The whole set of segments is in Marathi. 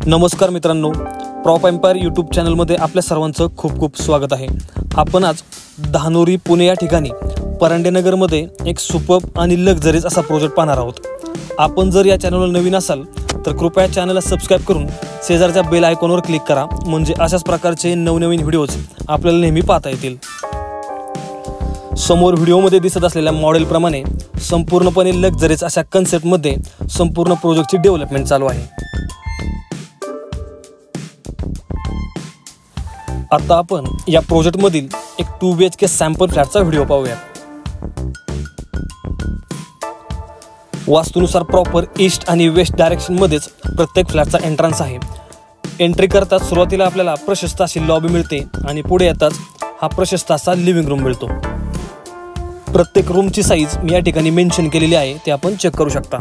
नमस्कार मित्रांनो, प्रॉप एम्पायर यूट्यूब चॅनलमध्ये आपल्या सर्वांचं खूप खूप स्वागत आहे। आपण आज धानोरी पुणे या ठिकाणी परांडेनगरमध्ये एक सुपर्ब आणि लक्झरीज असा प्रोजेक्ट पाहणार आहोत। आपण जर या चॅनलवर नवीन असाल तर कृपया चॅनलला सबस्क्राइब करून शेजारच्या बेल आयकॉनवर क्लिक करा, म्हणजे अशाच प्रकारचे नवनवीन व्हिडिओज आपल्याला नेहमी पाहता येतील। समोर व्हिडिओमध्ये दिसत असलेल्या मॉडेल प्रमाणे संपूर्णपणे लक्झरीज अशा कन्सेप्टमध्ये संपूर्ण प्रोजेक्टची डेव्हलपमेंट चालू आहे। आता आपण या प्रोजेक्ट मधील एक 2 BHK सॅम्पल फ्लॅटचा व्हिडिओ पाहूया। वास्तुनुसार प्रॉपर ईस्ट आणि वेस्ट डायरेक्शन मध्येच प्रत्येक फ्लॅटचा एंट्रन्स आहे। एंट्री करताच सुरुवातीला आपल्याला प्रशस्त अशी लॉबी मिळते आणि पुढे येताच हा प्रशस्त असा लिव्हिंग रूम मिळतो। प्रत्येक रूमची साईज मी या ठिकाणी मेन्शन केलेली आहे, ते आपण चेक करू शकता।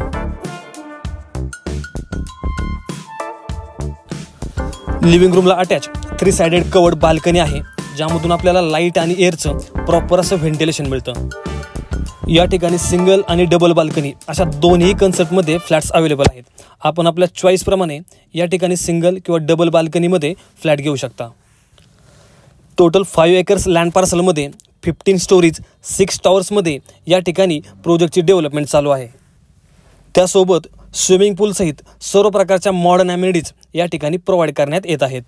लिव्हिंग रूमला अटॅच 3 साइडेड कवर्ड बाल्कनी आहे, ज्यामधून आपल्याला लाईट आणि एअरचं प्रॉपर असं व्हेंटिलेशन मिळतं। या ठिकाणी सिंगल आणि डबल बाल्कनी अशा दोन्ही कन्सेप्टमध्ये फ्लॅट्स अवेलेबल आहेत। आपण आपल्या चॉईस प्रमाणे या ठिकाणी सिंगल किंवा डबल बाल्कनीमध्ये फ्लॅट घेऊ शकता। टोटल 5 एकर्स लँड पार्सलमध्ये 15 स्टोरीज 6 टॉवर्समध्ये या ठिकाणी प्रोजेक्टची डेव्हलपमेंट चालू आहे। त्यासोबत स्विमिंग पूल सहित सर्व प्रकारच्या मॉडर्न ॲम्युनिटीज या ठिकाणी प्रोव्हाइड करण्यात येत आहेत।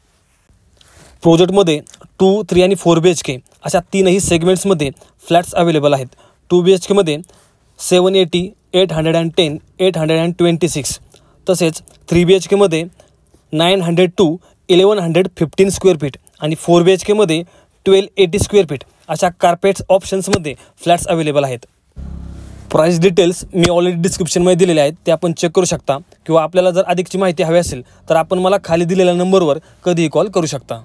प्रोजेक्टमध्ये 2, 3 आणि 4 BHK अशा तीनही सेगमेंट्समध्ये फ्लॅट्स अवेलेबल आहेत। 2 BHK मध्ये 780, 810, 826, तसेच 3 BHK मध्ये 900 to 1115 स्क्वेअर फीट आणि 4 BHK मध्ये 1280 स्क्वेअर फीट अशा कार्पेट्स ऑप्शन्समध्ये फ्लॅट्स अवेलेबल आहेत। प्राइस डिटेल्स मी ऑलरेडी डिस्क्रिप्शनमध्ये दिलेले आहेत, ते आपण चेक करू शकता, किंवा आपल्याला जर अधिकची माहिती हवी असेल तर आपण मला खाली दिलेल्या नंबरवर कधीही कॉल करू शकता।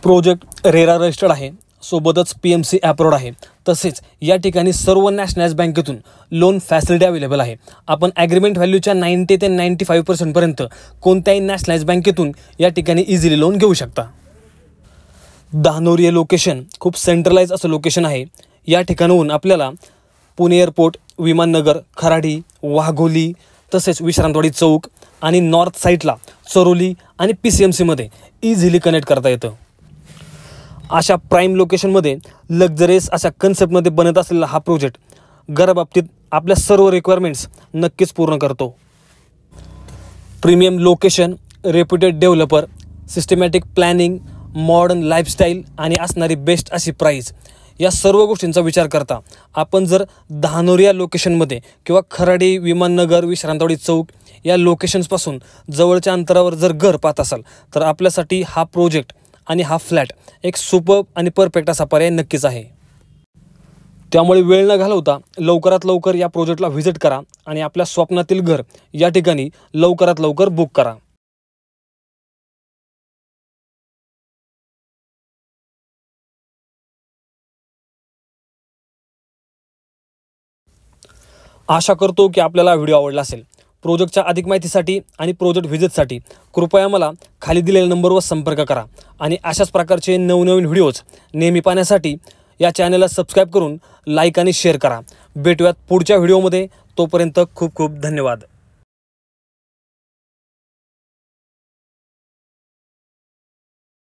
प्रोजेक्ट रेरा रजिस्टर्ड आहे, सोबतच PMC अप्रूव्ड आहे। तसेच या ठिकाणी सर्व नॅशनलाइज बँकेतून लोन फॅसिलिटी अवेलेबल आहे। आपण ॲग्रीमेंट व्हॅल्यूच्या 90 ते 95% पर्यंत कोणत्याही नॅशनलाइज बँकेतून या ठिकाणी इझिली लोन घेऊ शकता। धानोरी हे लोकेशन खूप सेंट्रलाइज असं लोकेशन आहे। या ठिकाणाहून आपल्याला पुणे एअरपोर्ट, विमाननगर, खराडी, वाघोली, तसेच विश्रांतवाडी चौक आणि नॉर्थ साईडला चरोली आणि PCMC मध्ये इझिली कनेक्ट करता येतं। अशा प्राईम लोकेशनमध्ये लक्झरीज अशा कन्सेप्टमध्ये बनत असलेला हा प्रोजेक्ट घराबाबतीत आपल्या सर्व रिक्वायरमेंट्स नक्कीच पूर्ण करतो। Premium location, reputed developer, systematic planning, modern lifestyle आणि असणारी बेस्ट अशी प्राईस, या सर्व गोष्टींचा विचार करता आपण जर धानोरी या लोकेशनमध्ये किंवा खराडी, विमाननगर, विश्रांतवाडी चौक या लोकेशन्सपासून जवळच्या अंतरावर जर घर पाहत असाल तर आपल्यासाठी हा प्रोजेक्ट आणि हा फ्लॅट एक सुपर्ब आणि परफेक्ट असा पर्याय नक्कीच आहे। त्यामुळे वेळ न घालवता लवकरात लवकर या प्रोजेक्टला व्हिजिट करा आणि आपल्या स्वप्नातील घर या ठिकाणी लवकरात लवकर बुक करा। आशा करतो की आपल्याला व्हिडिओ आवडला असेल। प्रोजेक्टच्या अधिक माहितीसाठी आणि प्रोजेक्ट व्हिजिटसाठी कृपया मला खाली दिलेल्या नंबरवर संपर्क करा आणि अशाच प्रकारचे नवनवीन व्हिडिओज नेहमी पाहण्यासाठी या चॅनलला सबस्क्राईब करून लाईक आणि शेअर करा। भेटूयात पुढच्या व्हिडिओमध्ये, तोपर्यंत खूप खूप धन्यवाद।